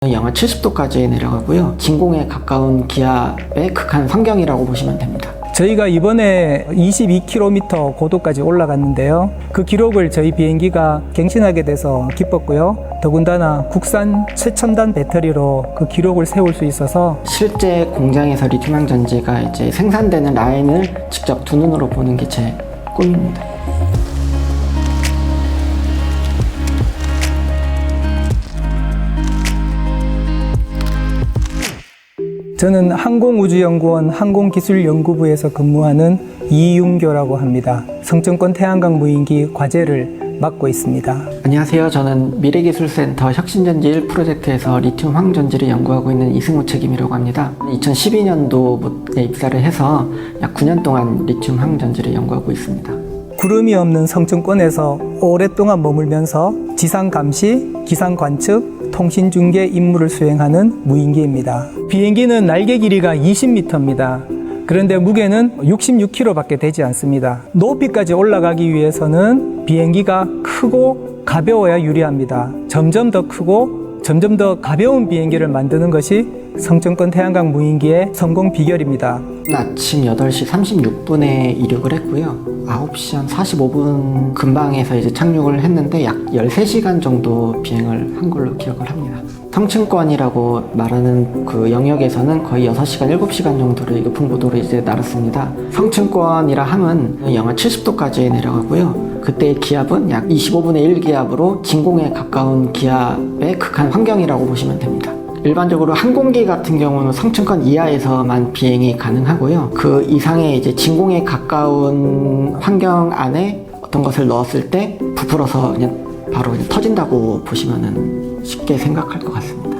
영하 70도까지 내려가고요. 진공에 가까운 기압의 극한 환경이라고 보시면 됩니다. 저희가 이번에 22km 고도까지 올라갔는데요. 그 기록을 저희 비행기가 갱신하게 돼서 기뻤고요. 더군다나 국산 최첨단 배터리로 그 기록을 세울 수 있어서 실제 공장에서 리튬이온 전지가 이제 생산되는 라인을 직접 두 눈으로 보는 게 제 꿈입니다. 저는 항공우주연구원 항공기술연구부에서 근무하는 이윤교라고 합니다. 성층권 태양광 무인기 과제를 맡고 있습니다. 안녕하세요. 저는 미래기술센터 혁신전지 1 프로젝트에서 리튬 황전지를 연구하고 있는 이승우 책임이라고 합니다. 2012년도에 입사를 해서 약 9년 동안 리튬 황전지를 연구하고 있습니다. 구름이 없는 성층권에서 오랫동안 머물면서 지상 감시, 기상 관측, 통신 중계 임무를 수행하는 무인기입니다. 비행기는 날개 길이가 20m입니다. 그런데 무게는 66kg밖에 되지 않습니다. 높이까지 올라가기 위해서는 비행기가 크고 가벼워야 유리합니다. 점점 더 크고 점점 더 가벼운 비행기를 만드는 것이 성층권 태양광 무인기의 성공 비결입니다. 아침 8시 36분에 이륙을 했고요. 9시 한 45분 근방에서 이제 착륙을 했는데 약 13시간 정도 비행을 한 걸로 기억을 합니다. 성층권이라고 말하는 그 영역에서는 거의 6시간, 7시간 정도를 높은 고도로 이제 날았습니다. 성층권이라 함은 영하 70도까지 내려가고요. 그때의 기압은 약 25분의 1 기압으로 진공에 가까운 기압의 극한 환경이라고 보시면 됩니다. 일반적으로 항공기 같은 경우는 성층권 이하에서만 비행이 가능하고요. 그 이상의 이제 진공에 가까운 환경 안에 어떤 것을 넣었을 때 부풀어서 그냥 바로 터진다고 보시면은 쉽게 생각할 것 같습니다.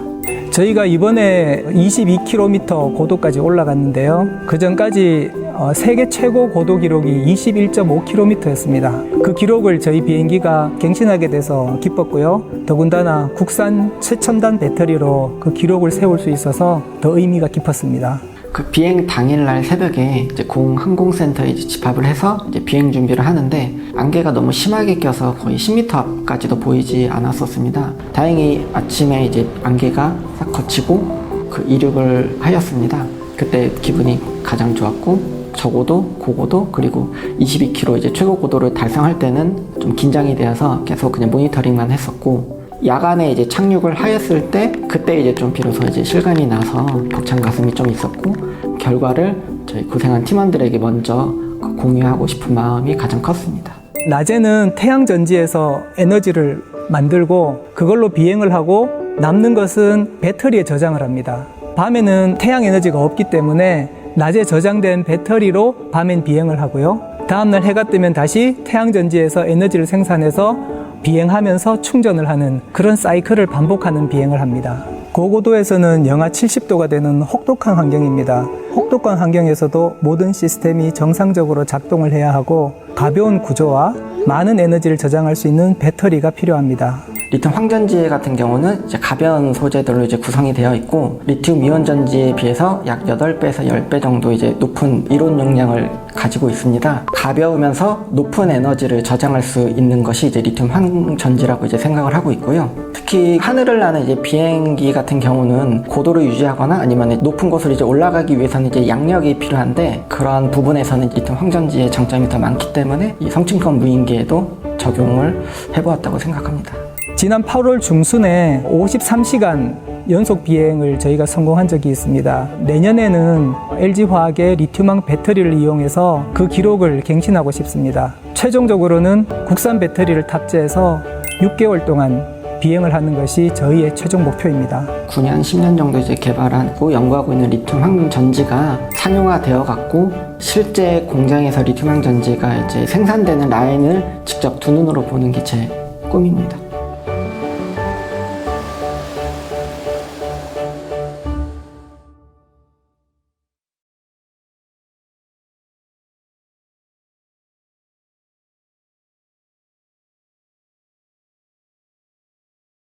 저희가 이번에 22km 고도까지 올라갔는데요. 그 전까지 세계 최고 고도 기록이 21.5km였습니다. 그 기록을 저희 비행기가 갱신하게 돼서 기뻤고요. 더군다나 국산 최첨단 배터리로 그 기록을 세울 수 있어서 더 의미가 깊었습니다. 그 비행 당일날 새벽에 이제 공항공센터에 이제 집합을 해서 이제 비행 준비를 하는데 안개가 너무 심하게 껴서 거의 10m 앞까지도 보이지 않았었습니다. 다행히 아침에 이제 안개가 싹 걷히고 그 이륙을 하였습니다. 그때 기분이 가장 좋았고 저고도, 고고도, 그리고 22km 이제 최고 고도를 달성할 때는 좀 긴장이 되어서 계속 그냥 모니터링만 했었고 야간에 이제 착륙을 하였을 때 그때 이제 좀 비로소 이제 실감이 나서 벅찬 가슴이 좀 있었고 결과를 저희 고생한 팀원들에게 먼저 공유하고 싶은 마음이 가장 컸습니다. 낮에는 태양 전지에서 에너지를 만들고 그걸로 비행을 하고 남는 것은 배터리에 저장을 합니다. 밤에는 태양 에너지가 없기 때문에 낮에 저장된 배터리로 밤엔 비행을 하고요. 다음날 해가 뜨면 다시 태양 전지에서 에너지를 생산해서 비행하면서 충전을 하는 그런 사이클을 반복하는 비행을 합니다. 고고도에서는 영하 70도가 되는 혹독한 환경입니다. 혹독한 환경에서도 모든 시스템이 정상적으로 작동을 해야 하고 가벼운 구조와 많은 에너지를 저장할 수 있는 배터리가 필요합니다. 리튬 황전지 같은 경우는 이제 가벼운 소재들로 이제 구성이 되어 있고 리튬 이온 전지에 비해서 약 8배에서 10배 정도 이제 높은 이론 용량을 가지고 있습니다. 가벼우면서 높은 에너지를 저장할 수 있는 것이 이제 리튬 황전지라고 이제 생각을 하고 있고요. 특히 하늘을 나는 이제 비행기 같은 경우는 고도를 유지하거나 아니면 높은 곳을 이제 올라가기 위해서는 이제 양력이 필요한데 그런 부분에서는 리튬 황전지의 장점이 더 많기 때문에 이 성층권 무인기에도 적용을 해보았다고 생각합니다. 지난 8월 중순에 53시간 연속 비행을 저희가 성공한 적이 있습니다. 내년에는 LG화학의 리튬황 배터리를 이용해서 그 기록을 갱신하고 싶습니다. 최종적으로는 국산 배터리를 탑재해서 6개월 동안 비행을 하는 것이 저희의 최종 목표입니다. 9년, 10년 정도 이제 개발하고 연구하고 있는 리튬 황전지가 상용화되어 갖고 실제 공장에서 리튬 황전지가 이제 생산되는 라인을 직접 두 눈으로 보는 게 제 꿈입니다.